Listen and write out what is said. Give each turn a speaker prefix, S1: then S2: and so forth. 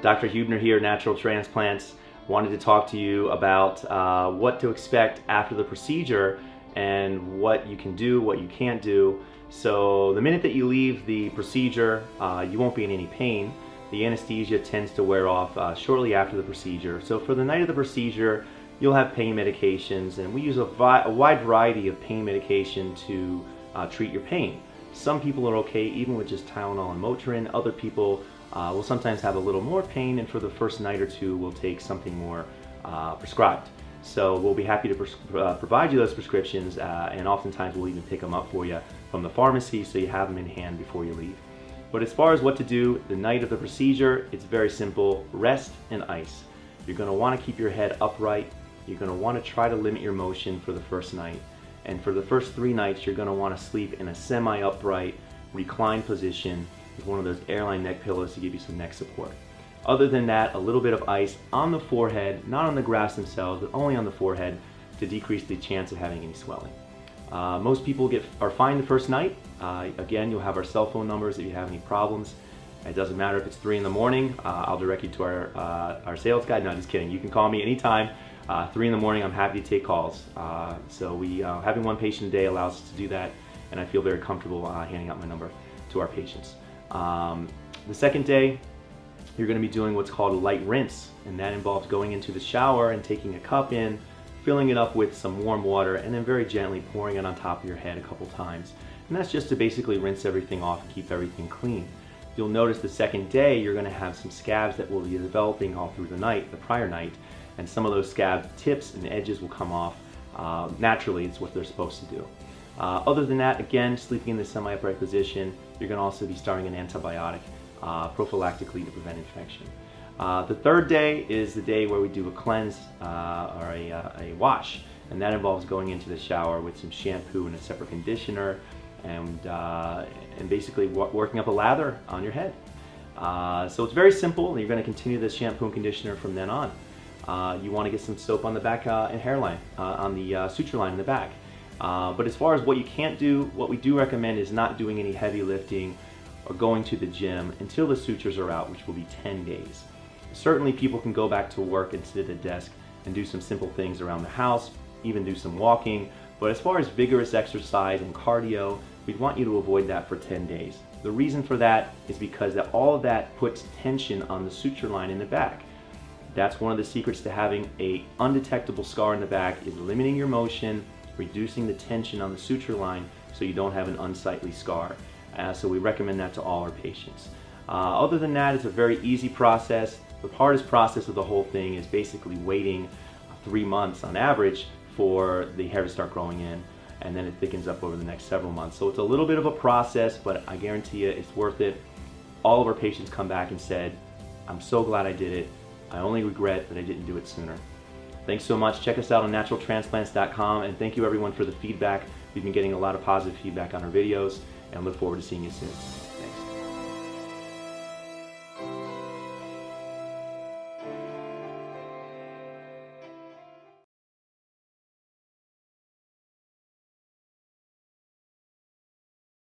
S1: Dr. Huebner here, Natural Transplants. Wanted to talk to you about what to expect after the procedure and what you can do, what you can't do. So the minute that you leave the procedure, you won't be in any pain. The anesthesia tends to wear off shortly after the procedure. So for the night of the procedure, you'll have pain medications, and we use a wide variety of pain medication to treat your pain. Some people are okay even with just Tylenol and Motrin. Other people will sometimes have a little more pain, and for the first night or two we'll take something more prescribed. So we'll be happy to provide you those prescriptions, and oftentimes we'll even pick them up for you from the pharmacy so you have them in hand before you leave. But as far as what to do the night of the procedure, it's very simple: rest and ice. You're going to want to keep your head upright. You're going to want to try to limit your motion for the first night. And for the first 3 nights, you're going to want to sleep in a semi-upright, reclined position with one of those airline neck pillows to give you some neck support. Other than that, a little bit of ice on the forehead, not on the grafts themselves, but only on the forehead to decrease the chance of having any swelling. Most people are fine the first night. Again, you'll have our cell phone numbers if you have any problems. It doesn't matter if it's 3 in the morning. I'll direct you to our sales guy. No, just kidding. You can call me anytime. 3 in the morning, I'm happy to take calls. So having one patient a day allows us to do that, and I feel very comfortable handing out my number to our patients. The second day, you're going to be doing what's called a light rinse, and that involves going into the shower and taking a cup in, filling it up with some warm water, and then very gently pouring it on top of your head a couple times. And that's just to basically rinse everything off and keep everything clean. You'll notice the second day you're going to have some scabs that will be developing all through the night, the prior night, and some of those scab tips and edges will come off naturally. It's what they're supposed to do. Other than that, again, sleeping in the semi-upright position, you're going to also be starting an antibiotic prophylactically to prevent infection. The third day is the day where we do a cleanse or a wash, and that involves going into the shower with some shampoo and a separate conditioner, and basically working up a lather on your head. So it's very simple. You're going to continue this shampoo and conditioner from then on. You want to get some soap on the back and hairline, on the suture line in the back. But as far as what you can't do, what we do recommend is not doing any heavy lifting or going to the gym until the sutures are out, which will be 10 days. Certainly people can go back to work and sit at the desk and do some simple things around the house, even do some walking. But as far as vigorous exercise and cardio, we'd want you to avoid that for 10 days. The reason for that is because all of that puts tension on the suture line in the back. That's one of the secrets to having an undetectable scar in the back, is limiting your motion, reducing the tension on the suture line so you don't have an unsightly scar. So we recommend that to all our patients. Other than that, it's a very easy process. The hardest process of the whole thing is basically waiting 3 months on average for the hair to start growing in, and then it thickens up over the next several months. So it's a little bit of a process, but I guarantee you it's worth it. All of our patients come back and said, "I'm so glad I did it. I only regret that I didn't do it sooner." Thanks so much. Check us out on naturaltransplants.com, and thank you everyone for the feedback. We've been getting a lot of positive feedback on our videos, and look forward to seeing you soon.